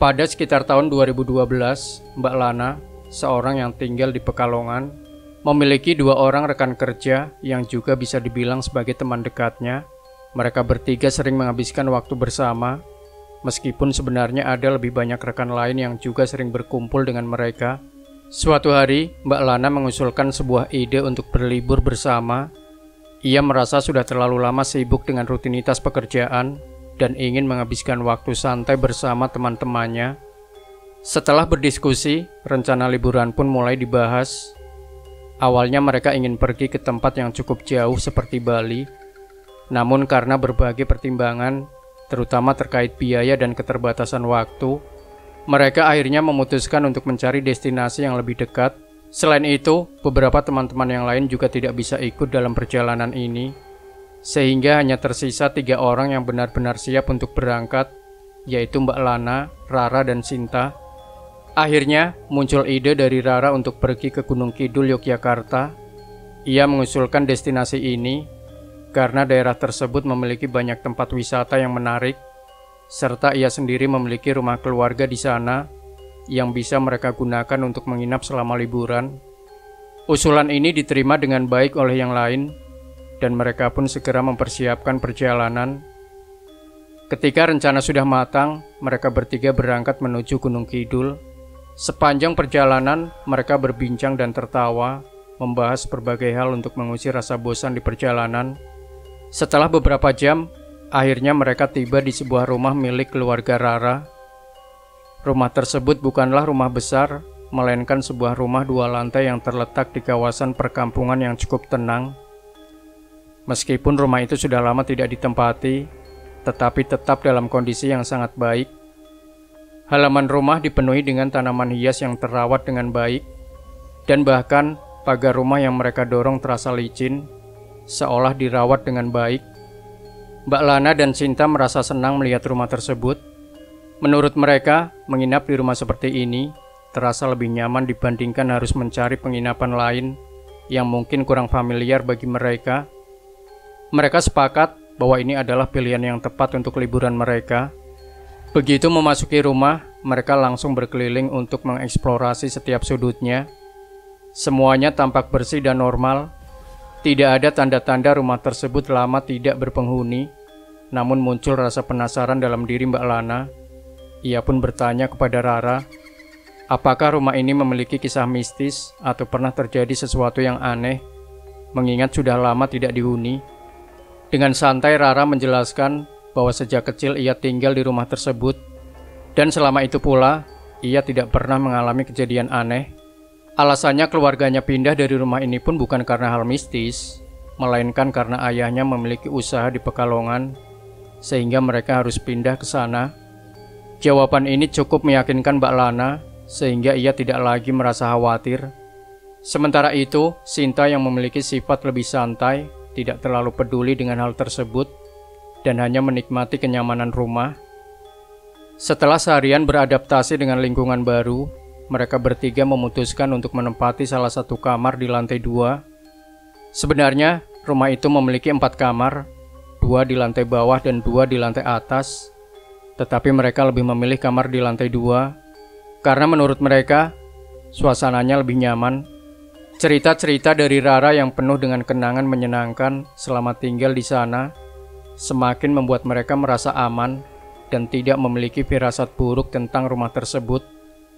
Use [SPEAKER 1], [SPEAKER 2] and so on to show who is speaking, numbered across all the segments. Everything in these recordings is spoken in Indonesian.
[SPEAKER 1] Pada sekitar tahun 2012, Mbak Lana, seorang yang tinggal di Pekalongan, memiliki 2 orang rekan kerja yang juga bisa dibilang sebagai teman dekatnya. Mereka bertiga sering menghabiskan waktu bersama, meskipun sebenarnya ada lebih banyak rekan lain yang juga sering berkumpul dengan mereka. Suatu hari, Mbak Lana mengusulkan sebuah ide untuk berlibur bersama. Ia merasa sudah terlalu lama sibuk dengan rutinitas pekerjaan dan ingin menghabiskan waktu santai bersama teman-temannya. Setelah berdiskusi, rencana liburan pun mulai dibahas. Awalnya mereka ingin pergi ke tempat yang cukup jauh seperti Bali. Namun karena berbagai pertimbangan, terutama terkait biaya dan keterbatasan waktu, mereka akhirnya memutuskan untuk mencari destinasi yang lebih dekat. Selain itu, beberapa teman-teman yang lain juga tidak bisa ikut dalam perjalanan ini, sehingga hanya tersisa 3 orang yang benar-benar siap untuk berangkat, yaitu Mbak Lana, Rara, dan Sinta. Akhirnya muncul ide dari Rara untuk pergi ke Gunung Kidul, Yogyakarta. Ia mengusulkan destinasi ini karena daerah tersebut memiliki banyak tempat wisata yang menarik, serta ia sendiri memiliki rumah keluarga di sana yang bisa mereka gunakan untuk menginap selama liburan. Usulan ini diterima dengan baik oleh yang lain, dan mereka pun segera mempersiapkan perjalanan. Ketika rencana sudah matang, mereka bertiga berangkat menuju Gunung Kidul. Sepanjang perjalanan, mereka berbincang dan tertawa, membahas berbagai hal untuk mengusir rasa bosan di perjalanan. Setelah beberapa jam, akhirnya mereka tiba di sebuah rumah milik keluarga Rara. Rumah tersebut bukanlah rumah besar, melainkan sebuah rumah 2 lantai yang terletak di kawasan perkampungan yang cukup tenang. Meskipun rumah itu sudah lama tidak ditempati, tetapi tetap dalam kondisi yang sangat baik. Halaman rumah dipenuhi dengan tanaman hias yang terawat dengan baik, dan bahkan pagar rumah yang mereka dorong terasa licin, seolah dirawat dengan baik. Mbak Lana dan Sinta merasa senang melihat rumah tersebut. Menurut mereka, menginap di rumah seperti ini terasa lebih nyaman dibandingkan harus mencari penginapan lain yang mungkin kurang familiar bagi mereka. Mereka sepakat bahwa ini adalah pilihan yang tepat untuk liburan mereka. Begitu memasuki rumah, mereka langsung berkeliling untuk mengeksplorasi setiap sudutnya. Semuanya tampak bersih dan normal. Tidak ada tanda-tanda rumah tersebut lama tidak berpenghuni. Namun muncul rasa penasaran dalam diri Mbak Lana. Ia pun bertanya kepada Rara, apakah rumah ini memiliki kisah mistis atau pernah terjadi sesuatu yang aneh, mengingat sudah lama tidak dihuni. Dengan santai Rara menjelaskan bahwa sejak kecil ia tinggal di rumah tersebut, dan selama itu pula ia tidak pernah mengalami kejadian aneh. Alasannya keluarganya pindah dari rumah ini pun bukan karena hal mistis, melainkan karena ayahnya memiliki usaha di Pekalongan, sehingga mereka harus pindah ke sana. Jawaban ini cukup meyakinkan Mbak Lana, sehingga ia tidak lagi merasa khawatir. Sementara itu, Sinta yang memiliki sifat lebih santai, tidak terlalu peduli dengan hal tersebut, dan hanya menikmati kenyamanan rumah. Setelah seharian beradaptasi dengan lingkungan baru, mereka bertiga memutuskan untuk menempati salah satu kamar di lantai 2. Sebenarnya, rumah itu memiliki 4 kamar, 2 di lantai bawah dan 2 di lantai atas. Tetapi mereka lebih memilih kamar di lantai 2, karena menurut mereka, suasananya lebih nyaman. Cerita-cerita dari Rara yang penuh dengan kenangan menyenangkan selama tinggal di sana semakin membuat mereka merasa aman dan tidak memiliki firasat buruk tentang rumah tersebut.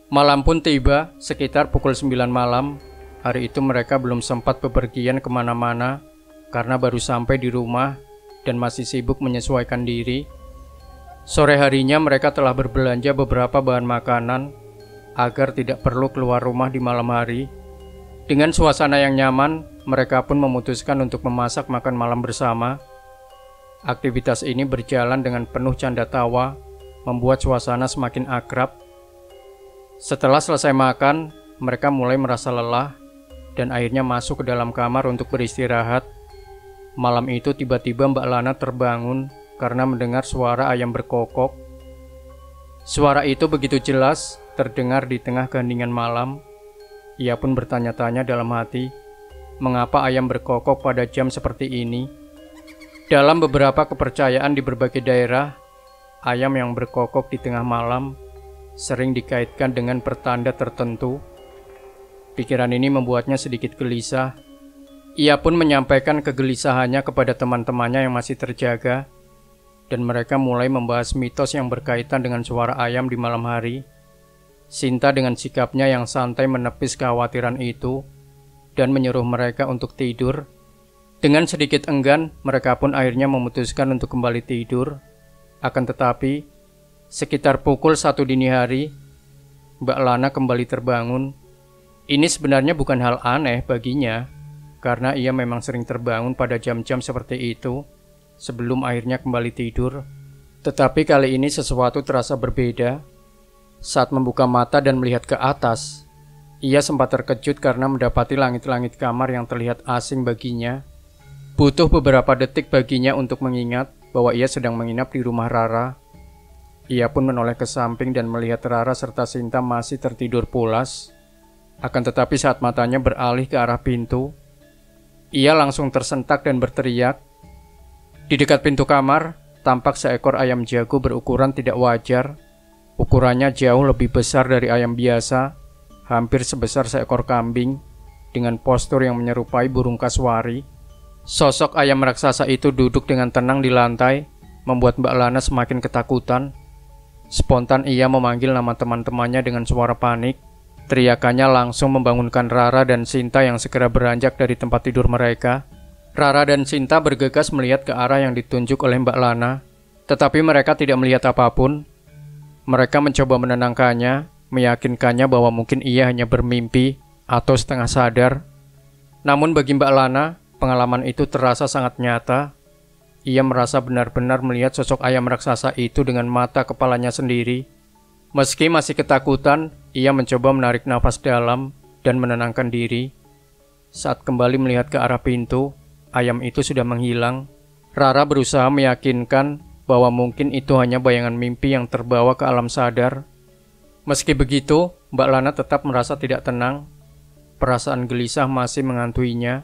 [SPEAKER 1] Malam pun tiba, sekitar pukul 9 malam. Hari itu mereka belum sempat bepergian kemana-mana karena baru sampai di rumah dan masih sibuk menyesuaikan diri. Sore harinya mereka telah berbelanja beberapa bahan makanan agar tidak perlu keluar rumah di malam hari. Dengan suasana yang nyaman, mereka pun memutuskan untuk memasak makan malam bersama. Aktivitas ini berjalan dengan penuh canda tawa, membuat suasana semakin akrab. Setelah selesai makan, mereka mulai merasa lelah dan akhirnya masuk ke dalam kamar untuk beristirahat. Malam itu tiba-tiba Mbak Lana terbangun karena mendengar suara ayam berkokok. Suara itu begitu jelas terdengar di tengah keheningan malam. Ia pun bertanya-tanya dalam hati, mengapa ayam berkokok pada jam seperti ini? Dalam beberapa kepercayaan di berbagai daerah, ayam yang berkokok di tengah malam sering dikaitkan dengan pertanda tertentu. Pikiran ini membuatnya sedikit gelisah. Ia pun menyampaikan kegelisahannya kepada teman-temannya yang masih terjaga, dan mereka mulai membahas mitos yang berkaitan dengan suara ayam di malam hari. Sinta dengan sikapnya yang santai menepis kekhawatiran itu dan menyuruh mereka untuk tidur. Dengan sedikit enggan, mereka pun akhirnya memutuskan untuk kembali tidur. Akan tetapi, sekitar pukul 1 dini hari, Mbak Lana kembali terbangun. Ini sebenarnya bukan hal aneh baginya, karena ia memang sering terbangun pada jam-jam seperti itu sebelum akhirnya kembali tidur. Tetapi kali ini sesuatu terasa berbeda. Saat membuka mata dan melihat ke atas, ia sempat terkejut karena mendapati langit-langit kamar yang terlihat asing baginya. Butuh beberapa detik baginya untuk mengingat bahwa ia sedang menginap di rumah Rara. Ia pun menoleh ke samping dan melihat Rara serta Sinta masih tertidur pulas. Akan tetapi saat matanya beralih ke arah pintu, ia langsung tersentak dan berteriak. Di dekat pintu kamar, tampak seekor ayam jago berukuran tidak wajar. Ukurannya jauh lebih besar dari ayam biasa, hampir sebesar seekor kambing, dengan postur yang menyerupai burung kasuari. Sosok ayam raksasa itu duduk dengan tenang di lantai, membuat Mbak Lana semakin ketakutan. Spontan ia memanggil nama teman-temannya dengan suara panik. Teriakannya langsung membangunkan Rara dan Sinta yang segera beranjak dari tempat tidur mereka. Rara dan Sinta bergegas melihat ke arah yang ditunjuk oleh Mbak Lana, tetapi mereka tidak melihat apapun. Mereka mencoba menenangkannya, meyakinkannya bahwa mungkin ia hanya bermimpi atau setengah sadar. Namun bagi Mbak Lana, pengalaman itu terasa sangat nyata. Ia merasa benar-benar melihat sosok ayam raksasa itu dengan mata kepalanya sendiri. Meski masih ketakutan, ia mencoba menarik nafas dalam dan menenangkan diri. Saat kembali melihat ke arah pintu, ayam itu sudah menghilang. Rara berusaha meyakinkan bahwa mungkin itu hanya bayangan mimpi yang terbawa ke alam sadar. Meski begitu, Mbak Lana tetap merasa tidak tenang. Perasaan gelisah masih menghantuinya,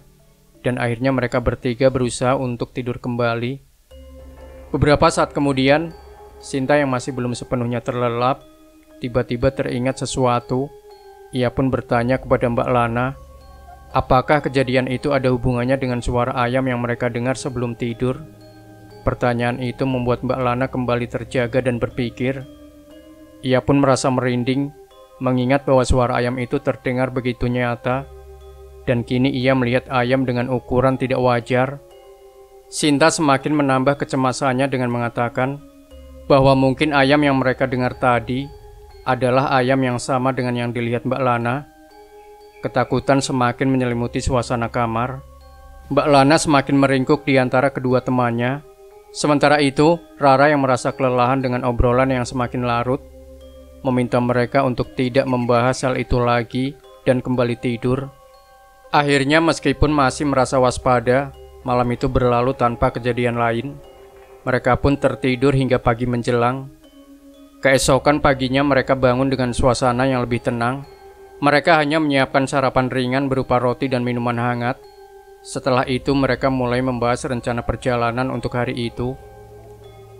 [SPEAKER 1] dan akhirnya mereka bertiga berusaha untuk tidur kembali. Beberapa saat kemudian, Sinta yang masih belum sepenuhnya terlelap, tiba-tiba teringat sesuatu. Ia pun bertanya kepada Mbak Lana, apakah kejadian itu ada hubungannya dengan suara ayam yang mereka dengar sebelum tidur? Pertanyaan itu membuat Mbak Lana kembali terjaga dan berpikir. Ia pun merasa merinding, mengingat bahwa suara ayam itu terdengar begitu nyata, dan kini ia melihat ayam dengan ukuran tidak wajar. Sinta semakin menambah kecemasannya dengan mengatakan bahwa mungkin ayam yang mereka dengar tadi adalah ayam yang sama dengan yang dilihat Mbak Lana. Ketakutan semakin menyelimuti suasana kamar. Mbak Lana semakin meringkuk di antara kedua temannya. Sementara itu, Rara yang merasa kelelahan dengan obrolan yang semakin larut, meminta mereka untuk tidak membahas hal itu lagi dan kembali tidur. Akhirnya meskipun masih merasa waspada, malam itu berlalu tanpa kejadian lain. Mereka pun tertidur hingga pagi menjelang. Keesokan paginya mereka bangun dengan suasana yang lebih tenang. Mereka hanya menyiapkan sarapan ringan berupa roti dan minuman hangat. Setelah itu mereka mulai membahas rencana perjalanan untuk hari itu.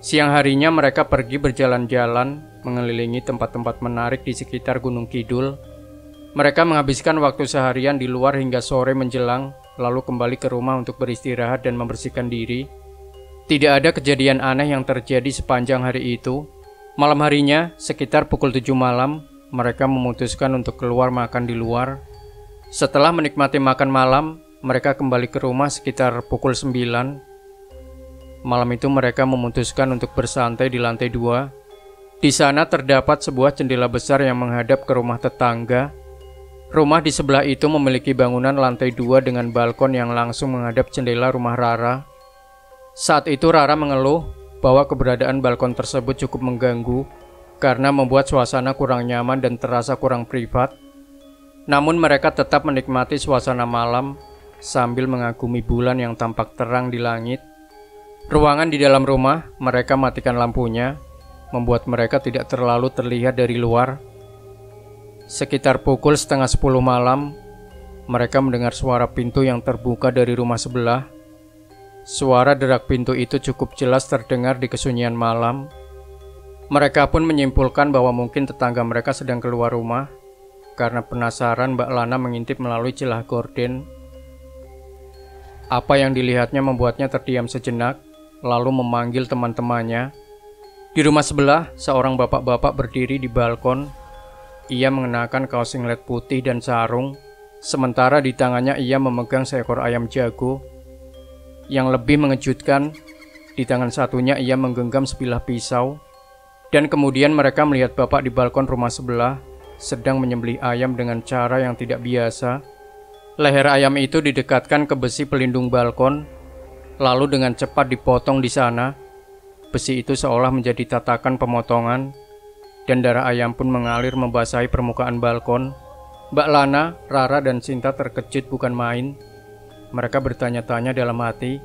[SPEAKER 1] Siang harinya mereka pergi berjalan-jalan, mengelilingi tempat-tempat menarik di sekitar Gunung Kidul. Mereka menghabiskan waktu seharian di luar hingga sore menjelang, lalu kembali ke rumah untuk beristirahat dan membersihkan diri. Tidak ada kejadian aneh yang terjadi sepanjang hari itu. Malam harinya, sekitar pukul 7 malam, mereka memutuskan untuk keluar makan di luar. Setelah menikmati makan malam, mereka kembali ke rumah sekitar pukul 9. Malam itu mereka memutuskan untuk bersantai di lantai 2. Di sana terdapat sebuah jendela besar yang menghadap ke rumah tetangga. Rumah di sebelah itu memiliki bangunan lantai 2 dengan balkon yang langsung menghadap jendela rumah Rara. Saat itu Rara mengeluh bahwa keberadaan balkon tersebut cukup mengganggu karena membuat suasana kurang nyaman dan terasa kurang privat. Namun mereka tetap menikmati suasana malam sambil mengagumi bulan yang tampak terang di langit. Ruangan di dalam rumah, mereka matikan lampunya, membuat mereka tidak terlalu terlihat dari luar. Sekitar pukul 9:30 malam, mereka mendengar suara pintu yang terbuka dari rumah sebelah. Suara derak pintu itu cukup jelas terdengar di kesunyian malam. Mereka pun menyimpulkan bahwa mungkin tetangga mereka sedang keluar rumah. Karena penasaran, Mbak Lana mengintip melalui celah gorden. Apa yang dilihatnya membuatnya terdiam sejenak, lalu memanggil teman-temannya. Di rumah sebelah, seorang bapak-bapak berdiri di balkon. Ia mengenakan kaos singlet putih dan sarung, sementara di tangannya ia memegang seekor ayam jago. Yang lebih mengejutkan, di tangan satunya ia menggenggam sebilah pisau. Dan kemudian mereka melihat bapak di balkon rumah sebelah sedang menyembelih ayam dengan cara yang tidak biasa. Leher ayam itu didekatkan ke besi pelindung balkon, lalu dengan cepat dipotong di sana. Besi itu seolah menjadi tatakan pemotongan, dan darah ayam pun mengalir membasahi permukaan balkon. Mbak Lana, Rara, dan Sinta terkejut bukan main. Mereka bertanya-tanya dalam hati,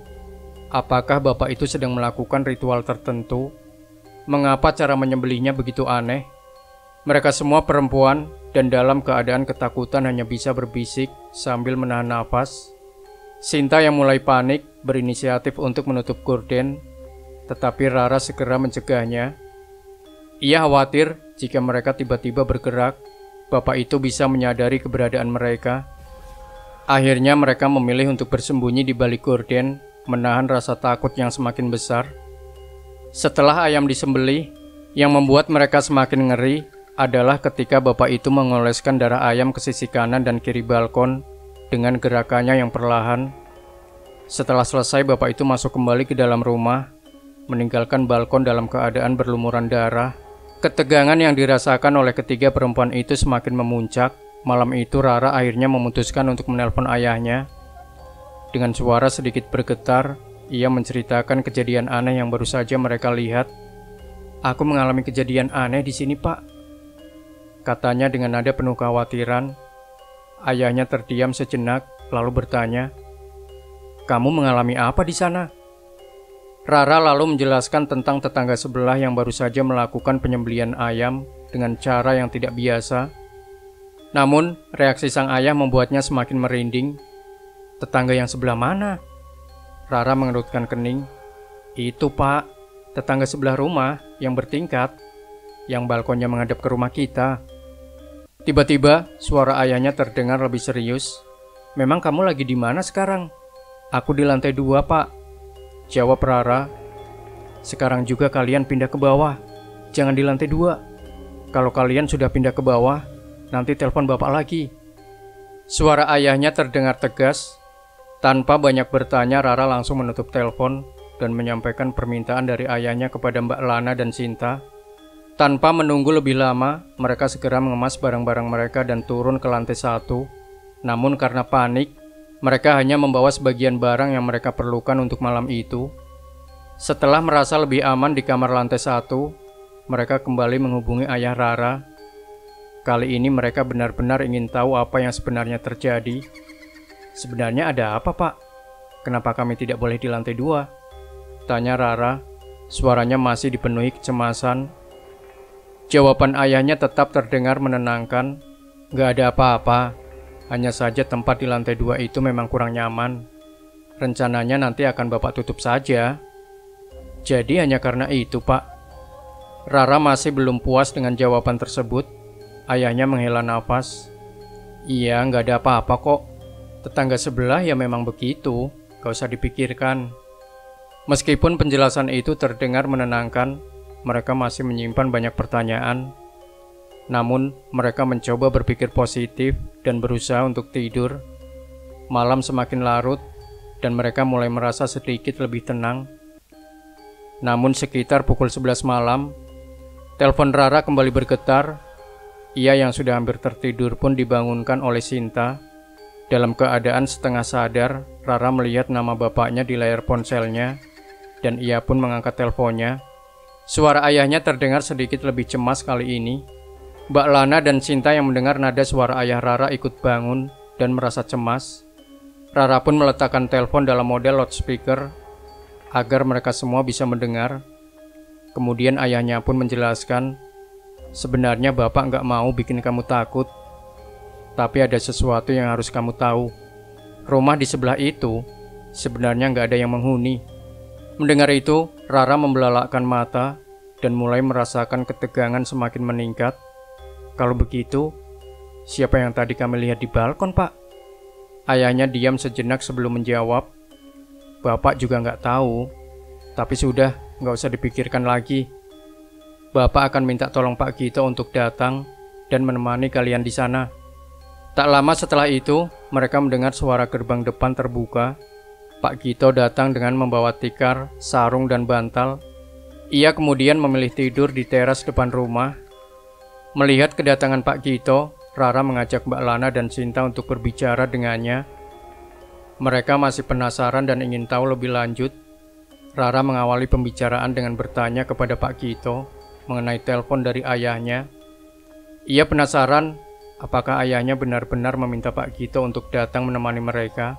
[SPEAKER 1] apakah bapak itu sedang melakukan ritual tertentu? Mengapa cara menyembelihnya begitu aneh? Mereka semua perempuan dan dalam keadaan ketakutan hanya bisa berbisik sambil menahan nafas. Sinta yang mulai panik berinisiatif untuk menutup gorden, tetapi Rara segera mencegahnya. Ia khawatir jika mereka tiba-tiba bergerak, bapak itu bisa menyadari keberadaan mereka. Akhirnya mereka memilih untuk bersembunyi di balik gorden, menahan rasa takut yang semakin besar. Setelah ayam disembelih, yang membuat mereka semakin ngeri adalah ketika bapak itu mengoleskan darah ayam ke sisi kanan dan kiri balkon dengan gerakannya yang perlahan. Setelah selesai, bapak itu masuk kembali ke dalam rumah, meninggalkan balkon dalam keadaan berlumuran darah. Ketegangan yang dirasakan oleh ketiga perempuan itu semakin memuncak. Malam itu Rara akhirnya memutuskan untuk menelpon ayahnya. Dengan suara sedikit bergetar, ia menceritakan kejadian aneh yang baru saja mereka lihat. "Aku mengalami kejadian aneh di sini, Pak," katanya dengan nada penuh kekhawatiran. Ayahnya terdiam sejenak, lalu bertanya, "Kamu mengalami apa di sana?" Rara lalu menjelaskan tentang tetangga sebelah yang baru saja melakukan penyembelihan ayam dengan cara yang tidak biasa. Namun, reaksi sang ayah membuatnya semakin merinding. "Tetangga yang sebelah mana?" Rara mengerutkan kening. "Itu, Pak, tetangga sebelah rumah yang bertingkat, yang balkonnya menghadap ke rumah kita." Tiba-tiba, suara ayahnya terdengar lebih serius. "Memang kamu lagi di mana sekarang?" "Aku di lantai 2, Pak," jawab Rara. "Sekarang juga kalian pindah ke bawah. Jangan di lantai 2. Kalau kalian sudah pindah ke bawah, nanti telepon bapak lagi." Suara ayahnya terdengar tegas. Tanpa banyak bertanya, Rara langsung menutup telepon dan menyampaikan permintaan dari ayahnya kepada Mbak Lana dan Sinta. Tanpa menunggu lebih lama, mereka segera mengemas barang-barang mereka dan turun ke lantai 1. Namun karena panik, mereka hanya membawa sebagian barang yang mereka perlukan untuk malam itu. Setelah merasa lebih aman di kamar lantai 1, mereka kembali menghubungi ayah Rara. Kali ini mereka benar-benar ingin tahu apa yang sebenarnya terjadi. "Sebenarnya ada apa, Pak? Kenapa kami tidak boleh di lantai 2? Tanya Rara. Suaranya masih dipenuhi kecemasan. Jawaban ayahnya tetap terdengar menenangkan. "Gak ada apa-apa. Hanya saja tempat di lantai 2 itu memang kurang nyaman. Rencananya nanti akan Bapak tutup saja." "Jadi hanya karena itu, Pak?" Rara masih belum puas dengan jawaban tersebut. Ayahnya menghela nafas. "Iya, gak ada apa-apa kok. Tetangga sebelah ya memang begitu, gak usah dipikirkan." Meskipun penjelasan itu terdengar menenangkan, mereka masih menyimpan banyak pertanyaan. Namun, mereka mencoba berpikir positif dan berusaha untuk tidur. Malam semakin larut, dan mereka mulai merasa sedikit lebih tenang. Namun sekitar pukul 11 malam, telepon Rara kembali bergetar. Ia yang sudah hampir tertidur pun dibangunkan oleh Sinta. Dalam keadaan setengah sadar, Rara melihat nama bapaknya di layar ponselnya, dan ia pun mengangkat teleponnya. Suara ayahnya terdengar sedikit lebih cemas kali ini. Mbak Lana dan Sinta yang mendengar nada suara ayah Rara ikut bangun dan merasa cemas. Rara pun meletakkan telepon dalam model loudspeaker agar mereka semua bisa mendengar. Kemudian ayahnya pun menjelaskan, "Sebenarnya bapak nggak mau bikin kamu takut. Tapi ada sesuatu yang harus kamu tahu. Rumah di sebelah itu sebenarnya nggak ada yang menghuni." Mendengar itu, Rara membelalakkan mata. dan mulai merasakan ketegangan semakin meningkat. Kalau begitu, siapa yang tadi kami lihat di balkon, Pak? Ayahnya diam sejenak sebelum menjawab. Bapak juga nggak tahu, tapi sudah, nggak usah dipikirkan lagi. Bapak akan minta tolong Pak Gito untuk datang dan menemani kalian di sana. Tak lama setelah itu, mereka mendengar suara gerbang depan terbuka. Pak Gito datang dengan membawa tikar, sarung, dan bantal. Ia kemudian memilih tidur di teras depan rumah. Melihat kedatangan Pak Gito, Rara mengajak Mbak Lana dan Sinta untuk berbicara dengannya. Mereka masih penasaran dan ingin tahu lebih lanjut. Rara mengawali pembicaraan dengan bertanya kepada Pak Gito mengenai telepon dari ayahnya. Ia penasaran apakah ayahnya benar-benar meminta Pak Gito untuk datang menemani mereka.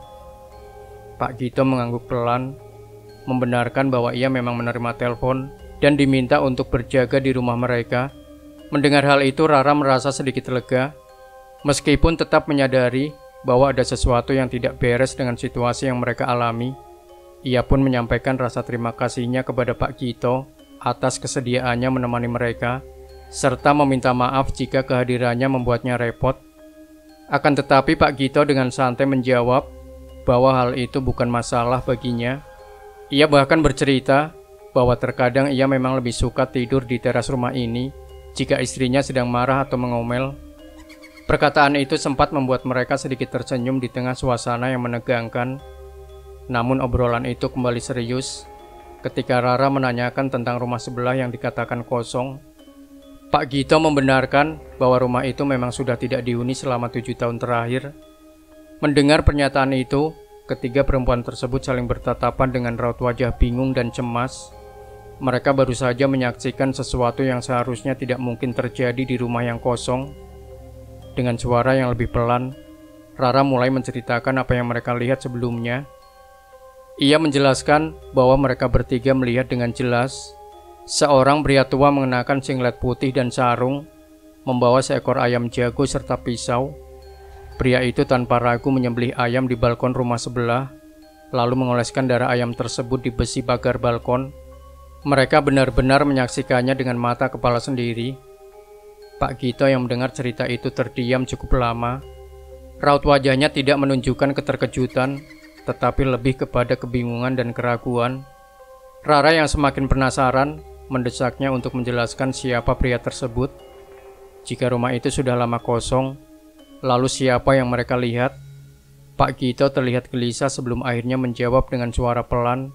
[SPEAKER 1] Pak Gito mengangguk pelan, membenarkan bahwa ia memang menerima telepon dan diminta untuk berjaga di rumah mereka. Mendengar hal itu, Rara merasa sedikit lega, meskipun tetap menyadari bahwa ada sesuatu yang tidak beres dengan situasi yang mereka alami. Ia pun menyampaikan rasa terima kasihnya kepada Pak Gito atas kesediaannya menemani mereka, serta meminta maaf jika kehadirannya membuatnya repot. Akan tetapi Pak Gito dengan santai menjawab bahwa hal itu bukan masalah baginya. Ia bahkan bercerita bahwa terkadang ia memang lebih suka tidur di teras rumah ini jika istrinya sedang marah atau mengomel. Perkataan itu sempat membuat mereka sedikit tersenyum di tengah suasana yang menegangkan. Namun obrolan itu kembali serius ketika Rara menanyakan tentang rumah sebelah yang dikatakan kosong. Pak Gito membenarkan bahwa rumah itu memang sudah tidak dihuni selama 7 tahun terakhir. Mendengar pernyataan itu, ketiga perempuan tersebut saling bertatapan dengan raut wajah bingung dan cemas. Mereka baru saja menyaksikan sesuatu yang seharusnya tidak mungkin terjadi di rumah yang kosong. Dengan suara yang lebih pelan, Rara mulai menceritakan apa yang mereka lihat sebelumnya. Ia menjelaskan bahwa mereka bertiga melihat dengan jelas seorang pria tua mengenakan singlet putih dan sarung, membawa seekor ayam jago serta pisau. Pria itu tanpa ragu menyembelih ayam di balkon rumah sebelah, lalu mengoleskan darah ayam tersebut di besi pagar balkon. Mereka benar-benar menyaksikannya dengan mata kepala sendiri. Pak Gito yang mendengar cerita itu terdiam cukup lama. Raut wajahnya tidak menunjukkan keterkejutan, tetapi lebih kepada kebingungan dan keraguan. Rara yang semakin penasaran mendesaknya untuk menjelaskan siapa pria tersebut. Jika rumah itu sudah lama kosong, lalu siapa yang mereka lihat? Pak Gito terlihat gelisah sebelum akhirnya menjawab dengan suara pelan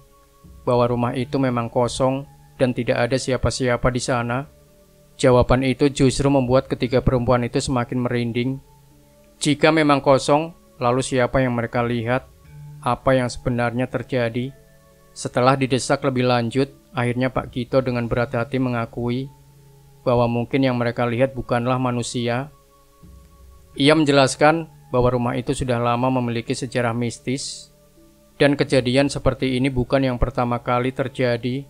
[SPEAKER 1] bahwa rumah itu memang kosong dan tidak ada siapa-siapa di sana. Jawaban itu justru membuat ketiga perempuan itu semakin merinding. Jika memang kosong, lalu siapa yang mereka lihat? Apa yang sebenarnya terjadi? Setelah didesak lebih lanjut, akhirnya Pak Gito dengan berat hati mengakui bahwa mungkin yang mereka lihat bukanlah manusia. Ia menjelaskan bahwa rumah itu sudah lama memiliki sejarah mistis, dan kejadian seperti ini bukan yang pertama kali terjadi.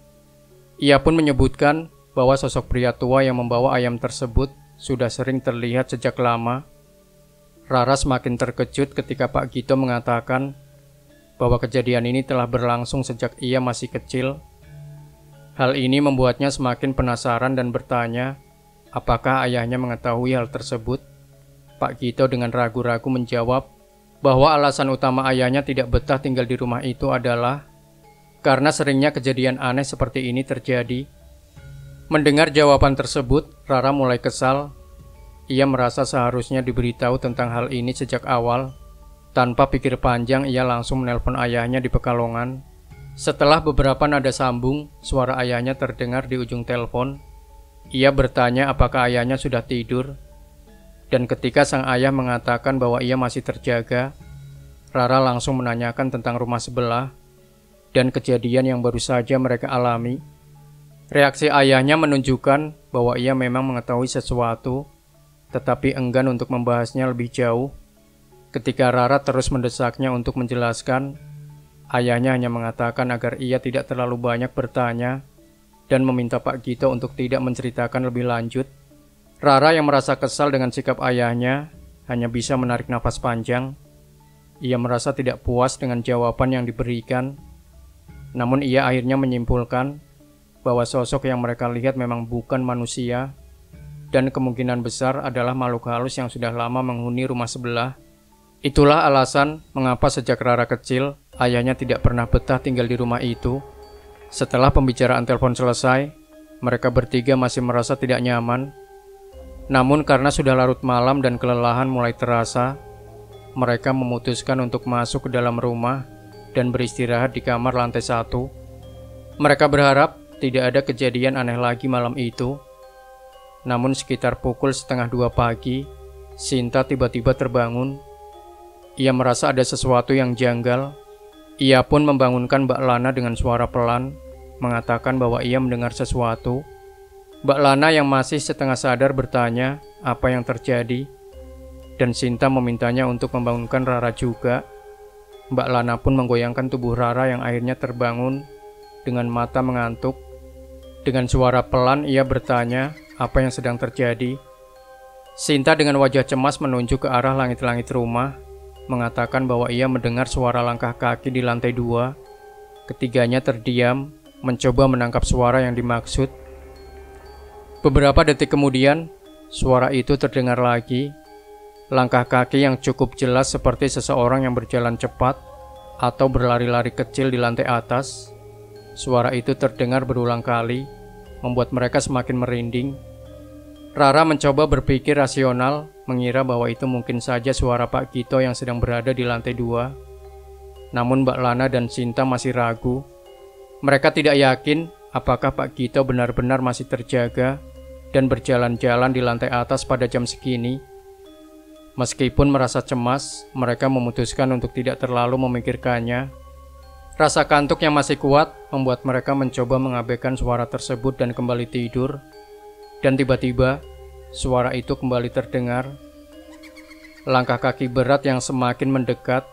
[SPEAKER 1] Ia pun menyebutkan bahwa sosok pria tua yang membawa ayam tersebut sudah sering terlihat sejak lama. Rara semakin terkejut ketika Pak Gito mengatakan bahwa kejadian ini telah berlangsung sejak ia masih kecil. Hal ini membuatnya semakin penasaran dan bertanya, apakah ayahnya mengetahui hal tersebut? Pak Gito dengan ragu-ragu menjawab bahwa alasan utama ayahnya tidak betah tinggal di rumah itu adalah karena seringnya kejadian aneh seperti ini terjadi. Mendengar jawaban tersebut, Rara mulai kesal. Ia merasa seharusnya diberitahu tentang hal ini sejak awal. Tanpa pikir panjang, ia langsung menelpon ayahnya di Pekalongan. Setelah beberapa nada sambung, suara ayahnya terdengar di ujung telepon. Ia bertanya apakah ayahnya sudah tidur. Dan ketika sang ayah mengatakan bahwa ia masih terjaga, Rara langsung menanyakan tentang rumah sebelah dan kejadian yang baru saja mereka alami. Reaksi ayahnya menunjukkan bahwa ia memang mengetahui sesuatu, tetapi enggan untuk membahasnya lebih jauh. Ketika Rara terus mendesaknya untuk menjelaskan, ayahnya hanya mengatakan agar ia tidak terlalu banyak bertanya dan meminta Pak Gito untuk tidak menceritakan lebih lanjut. Rara yang merasa kesal dengan sikap ayahnya hanya bisa menarik nafas panjang. Ia merasa tidak puas dengan jawaban yang diberikan. Namun ia akhirnya menyimpulkan bahwa sosok yang mereka lihat memang bukan manusia dan kemungkinan besar adalah makhluk halus yang sudah lama menghuni rumah sebelah. Itulah alasan mengapa sejak Rara kecil, ayahnya tidak pernah betah tinggal di rumah itu. Setelah pembicaraan telepon selesai, mereka bertiga masih merasa tidak nyaman. Namun karena sudah larut malam dan kelelahan mulai terasa, mereka memutuskan untuk masuk ke dalam rumah dan beristirahat di kamar lantai 1. Mereka berharap tidak ada kejadian aneh lagi malam itu. Namun sekitar pukul 1:30 pagi, Sinta tiba-tiba terbangun. Ia merasa ada sesuatu yang janggal. Ia pun membangunkan Mbak Lana dengan suara pelan, mengatakan bahwa ia mendengar sesuatu. Mbak Lana yang masih setengah sadar bertanya apa yang terjadi, dan Sinta memintanya untuk membangunkan Rara juga. Mbak Lana pun menggoyangkan tubuh Rara yang akhirnya terbangun dengan mata mengantuk. Dengan suara pelan ia bertanya apa yang sedang terjadi. Sinta dengan wajah cemas menunjuk ke arah langit-langit rumah, mengatakan bahwa ia mendengar suara langkah kaki di lantai 2. Ketiganya terdiam, mencoba menangkap suara yang dimaksud. Beberapa detik kemudian, suara itu terdengar lagi. Langkah kaki yang cukup jelas seperti seseorang yang berjalan cepat atau berlari-lari kecil di lantai atas. Suara itu terdengar berulang kali, membuat mereka semakin merinding. Rara mencoba berpikir rasional, mengira bahwa itu mungkin saja suara Pak Gito yang sedang berada di lantai 2. Namun Mbak Lana dan Sinta masih ragu. Mereka tidak yakin apakah Pak Gito benar-benar masih terjaga dan berjalan-jalan di lantai atas pada jam segini. Meskipun merasa cemas, mereka memutuskan untuk tidak terlalu memikirkannya. Rasa kantuk yang masih kuat membuat mereka mencoba mengabaikan suara tersebut dan kembali tidur. Dan tiba-tiba, suara itu kembali terdengar. Langkah kaki berat yang semakin mendekat.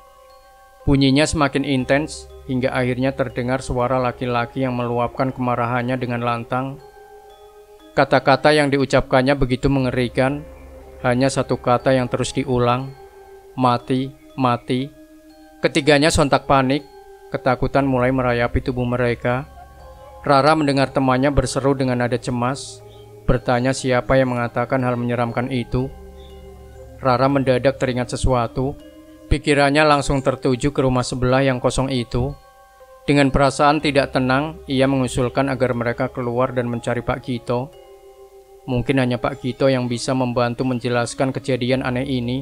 [SPEAKER 1] Bunyinya semakin intens hingga akhirnya terdengar suara laki-laki yang meluapkan kemarahannya dengan lantang. Kata-kata yang diucapkannya begitu mengerikan. Hanya satu kata yang terus diulang. Mati, mati. Ketiganya sontak panik. Ketakutan mulai merayapi tubuh mereka. Rara mendengar temannya berseru dengan nada cemas, bertanya siapa yang mengatakan hal menyeramkan itu. Rara mendadak teringat sesuatu. Pikirannya langsung tertuju ke rumah sebelah yang kosong itu. Dengan perasaan tidak tenang, ia mengusulkan agar mereka keluar dan mencari Pak Gito. Mungkin hanya Pak Gito yang bisa membantu menjelaskan kejadian aneh ini.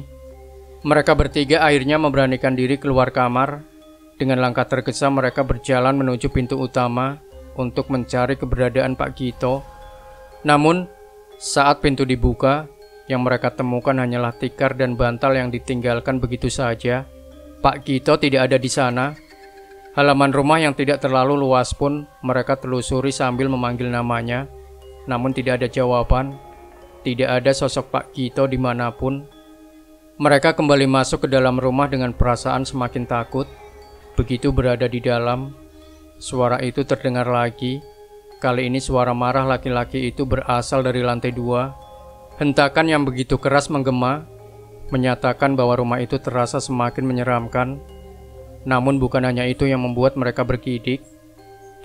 [SPEAKER 1] Mereka bertiga akhirnya memberanikan diri keluar kamar. Dengan langkah tergesa mereka berjalan menuju pintu utama untuk mencari keberadaan Pak Gito. Namun, saat pintu dibuka, yang mereka temukan hanyalah tikar dan bantal yang ditinggalkan begitu saja. Pak Gito tidak ada di sana. Halaman rumah yang tidak terlalu luas pun mereka telusuri sambil memanggil namanya. Namun tidak ada jawaban. Tidak ada sosok Pak Gito dimanapun. Mereka kembali masuk ke dalam rumah dengan perasaan semakin takut. Begitu berada di dalam, suara itu terdengar lagi. Kali ini suara marah laki-laki itu berasal dari lantai 2. Hentakan yang begitu keras menggema, menyatakan bahwa rumah itu terasa semakin menyeramkan. Namun bukan hanya itu yang membuat mereka bergidik.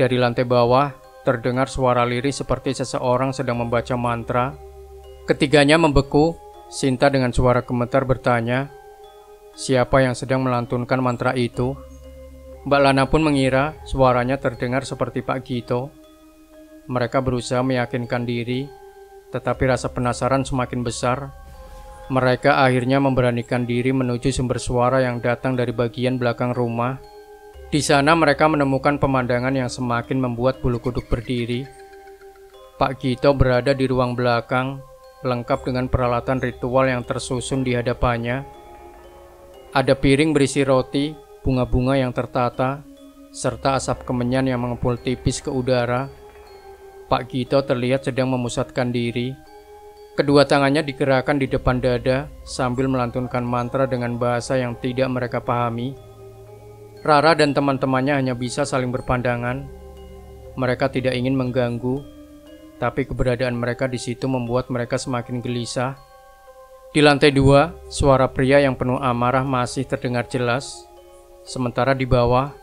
[SPEAKER 1] Dari lantai bawah, terdengar suara lirih seperti seseorang sedang membaca mantra. Ketiganya membeku. Sinta dengan suara gemetar bertanya, siapa yang sedang melantunkan mantra itu? Mbak Lana pun mengira suaranya terdengar seperti Pak Gito. Mereka berusaha meyakinkan diri, tetapi rasa penasaran semakin besar. Mereka akhirnya memberanikan diri menuju sumber suara yang datang dari bagian belakang rumah. Di sana mereka menemukan pemandangan yang semakin membuat bulu kuduk berdiri. Pak Gito berada di ruang belakang, lengkap dengan peralatan ritual yang tersusun di hadapannya. Ada piring berisi roti, bunga-bunga yang tertata, serta asap kemenyan yang mengepul tipis ke udara. Pak Gito terlihat sedang memusatkan diri. Kedua tangannya digerakkan di depan dada sambil melantunkan mantra dengan bahasa yang tidak mereka pahami. Rara dan teman-temannya hanya bisa saling berpandangan. Mereka tidak ingin mengganggu, tapi keberadaan mereka di situ membuat mereka semakin gelisah. Di lantai 2, suara pria yang penuh amarah masih terdengar jelas. Sementara di bawah,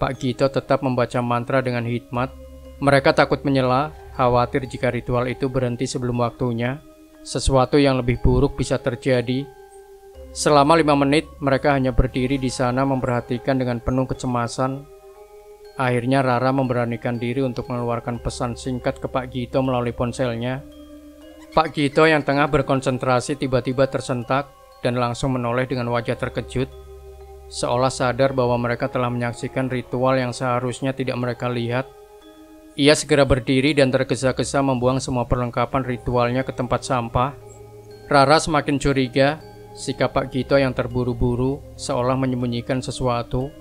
[SPEAKER 1] Pak Gito tetap membaca mantra dengan hikmat. Mereka takut menyela, khawatir jika ritual itu berhenti sebelum waktunya, sesuatu yang lebih buruk bisa terjadi. Selama 5 menit, mereka hanya berdiri di sana memperhatikan dengan penuh kecemasan. Akhirnya Rara memberanikan diri untuk mengeluarkan pesan singkat ke Pak Gito melalui ponselnya. Pak Gito yang tengah berkonsentrasi tiba-tiba tersentak dan langsung menoleh dengan wajah terkejut, seolah sadar bahwa mereka telah menyaksikan ritual yang seharusnya tidak mereka lihat. Ia segera berdiri dan tergesa-gesa membuang semua perlengkapan ritualnya ke tempat sampah. Rara semakin curiga, sikap Pak Gito yang terburu-buru seolah menyembunyikan sesuatu.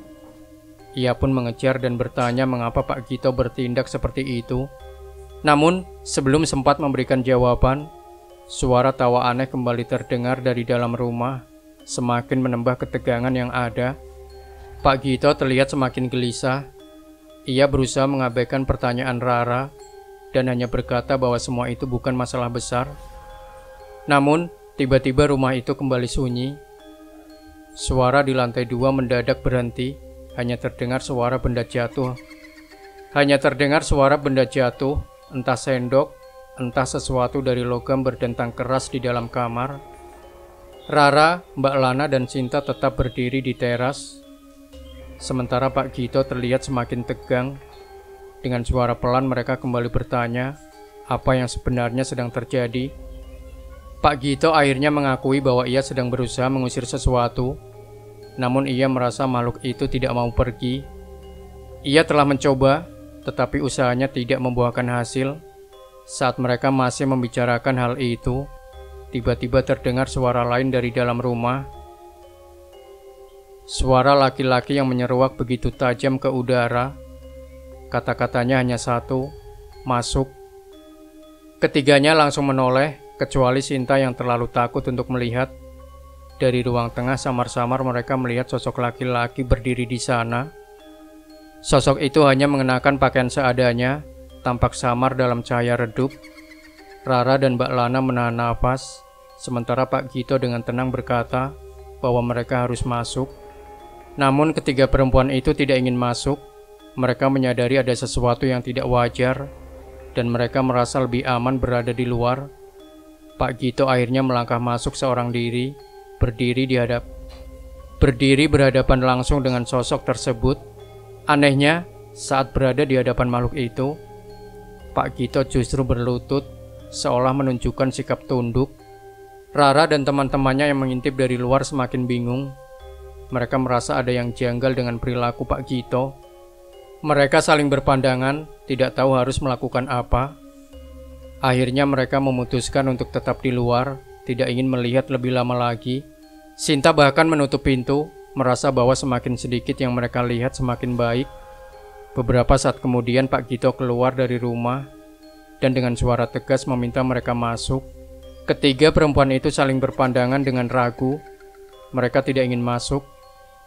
[SPEAKER 1] Ia pun mengejar dan bertanya mengapa Pak Gito bertindak seperti itu. Namun, sebelum sempat memberikan jawaban, suara tawa aneh kembali terdengar dari dalam rumah, semakin menambah ketegangan yang ada. Pak Gito terlihat semakin gelisah. Ia berusaha mengabaikan pertanyaan Rara dan hanya berkata bahwa semua itu bukan masalah besar. Namun, tiba-tiba rumah itu kembali sunyi. Suara di lantai 2 mendadak berhenti, hanya terdengar suara benda jatuh. Entah sendok, entah sesuatu dari logam berdentang keras di dalam kamar. Rara, Mbak Lana, dan Sinta tetap berdiri di teras. Sementara Pak Gito terlihat semakin tegang. Dengan suara pelan mereka kembali bertanya apa yang sebenarnya sedang terjadi. Pak Gito akhirnya mengakui bahwa ia sedang berusaha mengusir sesuatu, namun ia merasa makhluk itu tidak mau pergi. Ia telah mencoba, tetapi usahanya tidak membuahkan hasil. Saat mereka masih membicarakan hal itu, tiba-tiba terdengar suara lain dari dalam rumah. Suara laki-laki yang menyeruak begitu tajam ke udara. Kata-katanya hanya satu, masuk. Ketiganya langsung menoleh, kecuali Sinta yang terlalu takut untuk melihat. Dari ruang tengah samar-samar mereka melihat sosok laki-laki berdiri di sana. Sosok itu hanya mengenakan pakaian seadanya, tampak samar dalam cahaya redup. Rara dan Mbak Lana menahan napas, sementara Pak Gito dengan tenang berkata bahwa mereka harus masuk. Namun ketiga perempuan itu tidak ingin masuk. Mereka menyadari ada sesuatu yang tidak wajar, dan mereka merasa lebih aman berada di luar. Pak Gito akhirnya melangkah masuk seorang diri, berdiri berhadapan langsung dengan sosok tersebut. Anehnya, saat berada di hadapan makhluk itu, Pak Gito justru berlutut, seolah menunjukkan sikap tunduk. Rara dan teman-temannya yang mengintip dari luar semakin bingung. Mereka merasa ada yang janggal dengan perilaku Pak Gito. Mereka saling berpandangan, tidak tahu harus melakukan apa. Akhirnya mereka memutuskan untuk tetap di luar, tidak ingin melihat lebih lama lagi. Sinta bahkan menutup pintu, merasa bahwa semakin sedikit yang mereka lihat semakin baik. Beberapa saat kemudian Pak Gito keluar dari rumah dan dengan suara tegas meminta mereka masuk. Ketiga perempuan itu saling berpandangan dengan ragu. Mereka tidak ingin masuk,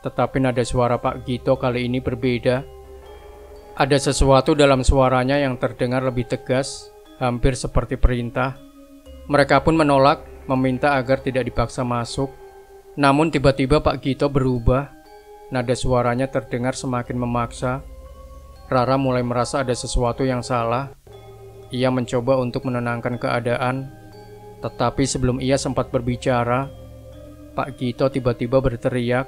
[SPEAKER 1] tetapi nada suara Pak Gito kali ini berbeda. Ada sesuatu dalam suaranya yang terdengar lebih tegas, hampir seperti perintah. Mereka pun menolak, meminta agar tidak dipaksa masuk. Namun tiba-tiba Pak Gito berubah. Nada suaranya terdengar semakin memaksa. Rara mulai merasa ada sesuatu yang salah. Ia mencoba untuk menenangkan keadaan, tetapi sebelum ia sempat berbicara, Pak Gito tiba-tiba berteriak.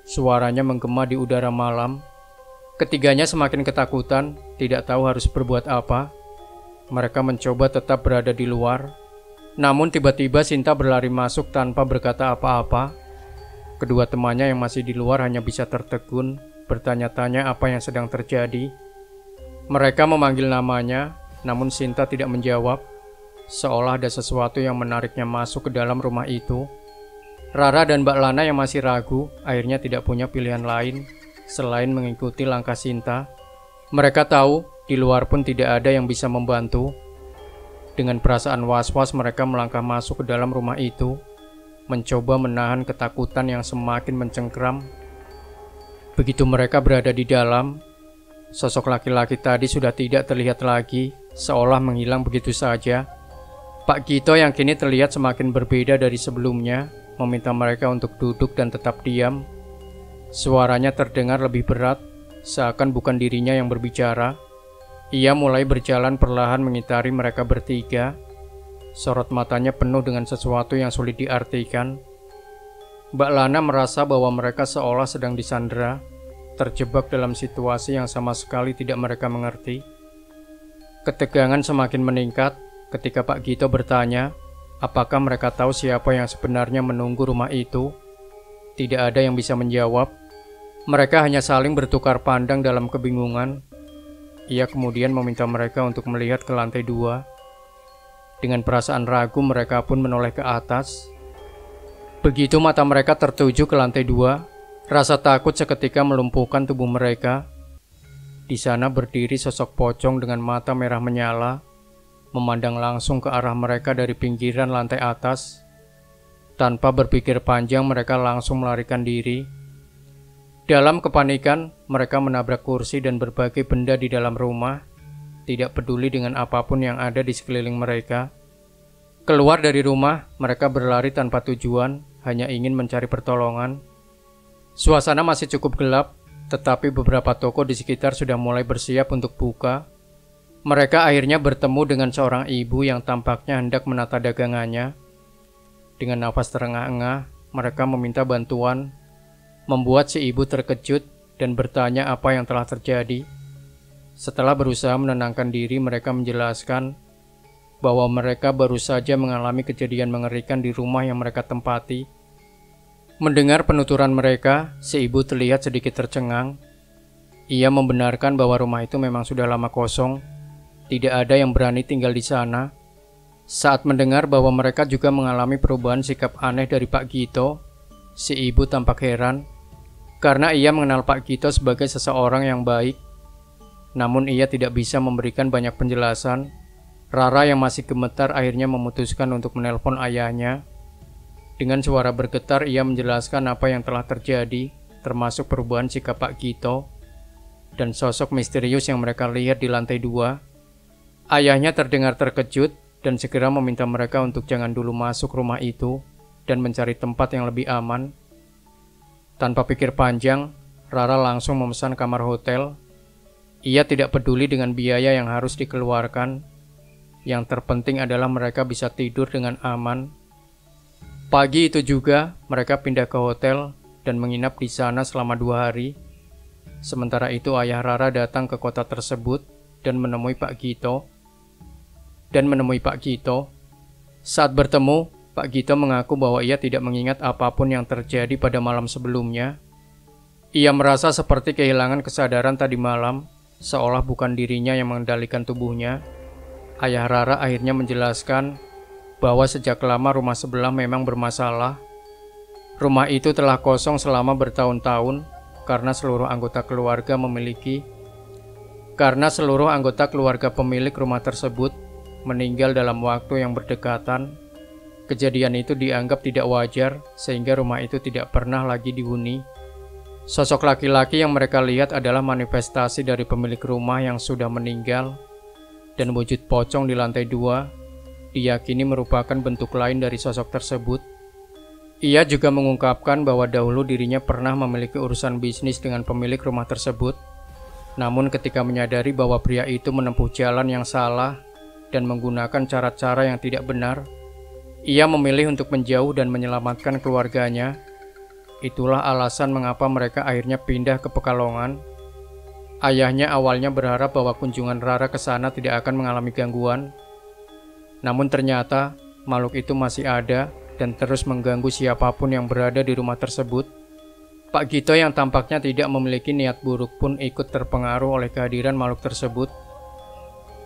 [SPEAKER 1] Suaranya menggema di udara malam. Ketiganya semakin ketakutan, tidak tahu harus berbuat apa. Mereka mencoba tetap berada di luar. Namun tiba-tiba Sinta berlari masuk tanpa berkata apa-apa. Kedua temannya yang masih di luar hanya bisa tertegun, bertanya-tanya apa yang sedang terjadi. Mereka memanggil namanya, namun Sinta tidak menjawab, seolah ada sesuatu yang menariknya masuk ke dalam rumah itu. Rara dan Mbak Lana yang masih ragu, akhirnya tidak punya pilihan lain selain mengikuti langkah Sinta. Mereka tahu di luar pun tidak ada yang bisa membantu. Dengan perasaan was-was mereka melangkah masuk ke dalam rumah itu, mencoba menahan ketakutan yang semakin mencengkram. Begitu mereka berada di dalam, sosok laki-laki tadi sudah tidak terlihat lagi, seolah menghilang begitu saja. Pak Gito yang kini terlihat semakin berbeda dari sebelumnya, meminta mereka untuk duduk dan tetap diam. Suaranya terdengar lebih berat, seakan bukan dirinya yang berbicara. Ia mulai berjalan perlahan mengitari mereka bertiga. Sorot matanya penuh dengan sesuatu yang sulit diartikan. Mbak Lana merasa bahwa mereka seolah sedang disandera, terjebak dalam situasi yang sama sekali tidak mereka mengerti. Ketegangan semakin meningkat ketika Pak Gito bertanya, apakah mereka tahu siapa yang sebenarnya menunggu rumah itu? Tidak ada yang bisa menjawab. Mereka hanya saling bertukar pandang dalam kebingungan. Ia kemudian meminta mereka untuk melihat ke lantai 2. Dengan perasaan ragu mereka pun menoleh ke atas. Begitu mata mereka tertuju ke lantai 2, rasa takut seketika melumpuhkan tubuh mereka. Di sana berdiri sosok pocong dengan mata merah menyala, memandang langsung ke arah mereka dari pinggiran lantai atas. Tanpa berpikir panjang mereka langsung melarikan diri. Dalam kepanikan, mereka menabrak kursi dan berbagai benda di dalam rumah, tidak peduli dengan apapun yang ada di sekeliling mereka. Keluar dari rumah, mereka berlari tanpa tujuan, hanya ingin mencari pertolongan. Suasana masih cukup gelap, tetapi beberapa toko di sekitar sudah mulai bersiap untuk buka. Mereka akhirnya bertemu dengan seorang ibu yang tampaknya hendak menata dagangannya. Dengan nafas terengah-engah, mereka meminta bantuan, membuat si ibu terkejut dan bertanya apa yang telah terjadi. Setelah berusaha menenangkan diri, mereka menjelaskan bahwa mereka baru saja mengalami kejadian mengerikan di rumah yang mereka tempati. Mendengar penuturan mereka, si ibu terlihat sedikit tercengang. Ia membenarkan bahwa rumah itu memang sudah lama kosong, tidak ada yang berani tinggal di sana. Saat mendengar bahwa mereka juga mengalami perubahan sikap aneh dari Pak Gito, si ibu tampak heran, karena ia mengenal Pak Gito sebagai seseorang yang baik. Namun ia tidak bisa memberikan banyak penjelasan. Rara yang masih gemetar akhirnya memutuskan untuk menelpon ayahnya. Dengan suara bergetar ia menjelaskan apa yang telah terjadi, termasuk perubahan sikap Pak Gito dan sosok misterius yang mereka lihat di lantai 2. Ayahnya terdengar terkejut dan segera meminta mereka untuk jangan dulu masuk rumah itu dan mencari tempat yang lebih aman. Tanpa pikir panjang, Rara langsung memesan kamar hotel. Ia tidak peduli dengan biaya yang harus dikeluarkan. Yang terpenting adalah mereka bisa tidur dengan aman. Pagi itu juga, mereka pindah ke hotel dan menginap di sana selama 2 hari. Sementara itu ayah Rara datang ke kota tersebut dan menemui Pak Gito. Saat bertemu, Pak Gito mengaku bahwa ia tidak mengingat apapun yang terjadi pada malam sebelumnya. Ia merasa seperti kehilangan kesadaran tadi malam, seolah bukan dirinya yang mengendalikan tubuhnya. Ayah Rara akhirnya menjelaskan bahwa sejak lama rumah sebelah memang bermasalah. Rumah itu telah kosong selama bertahun-tahun karena seluruh anggota keluarga pemilik rumah tersebut meninggal dalam waktu yang berdekatan. Kejadian itu dianggap tidak wajar sehingga rumah itu tidak pernah lagi dihuni. Sosok laki-laki yang mereka lihat adalah manifestasi dari pemilik rumah yang sudah meninggal, dan wujud pocong di lantai 2 diyakini merupakan bentuk lain dari sosok tersebut. Ia juga mengungkapkan bahwa dahulu dirinya pernah memiliki urusan bisnis dengan pemilik rumah tersebut. Namun ketika menyadari bahwa pria itu menempuh jalan yang salah dan menggunakan cara-cara yang tidak benar, ia memilih untuk menjauh dan menyelamatkan keluarganya. Itulah alasan mengapa mereka akhirnya pindah ke Pekalongan. Ayahnya awalnya berharap bahwa kunjungan Rara ke sana tidak akan mengalami gangguan. Namun ternyata makhluk itu masih ada dan terus mengganggu siapapun yang berada di rumah tersebut. Pak Gito yang tampaknya tidak memiliki niat buruk pun ikut terpengaruh oleh kehadiran makhluk tersebut.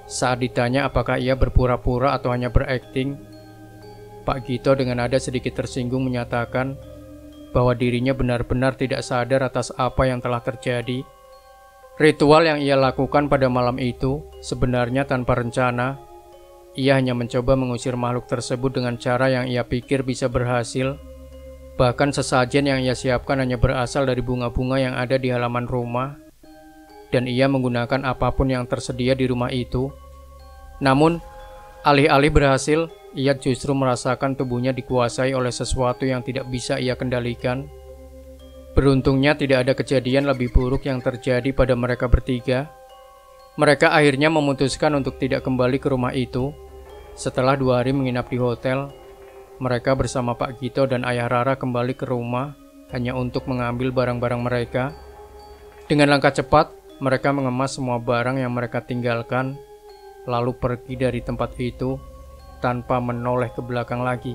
[SPEAKER 1] Saat ditanya apakah ia berpura-pura atau hanya berakting, Pak Gito dengan nada sedikit tersinggung menyatakan bahwa dirinya benar-benar tidak sadar atas apa yang telah terjadi. Ritual yang ia lakukan pada malam itu sebenarnya tanpa rencana. Ia hanya mencoba mengusir makhluk tersebut dengan cara yang ia pikir bisa berhasil. Bahkan sesajen yang ia siapkan hanya berasal dari bunga-bunga yang ada di halaman rumah, dan ia menggunakan apapun yang tersedia di rumah itu. Namun, alih-alih berhasil, ia justru merasakan tubuhnya dikuasai oleh sesuatu yang tidak bisa ia kendalikan. Beruntungnya tidak ada kejadian lebih buruk yang terjadi pada mereka bertiga. Mereka akhirnya memutuskan untuk tidak kembali ke rumah itu. Setelah 2 hari menginap di hotel, mereka bersama Pak Gito dan Ayah Rara kembali ke rumah hanya untuk mengambil barang-barang mereka. Dengan langkah cepat, mereka mengemas semua barang yang mereka tinggalkan, lalu pergi dari tempat itu tanpa menoleh ke belakang lagi.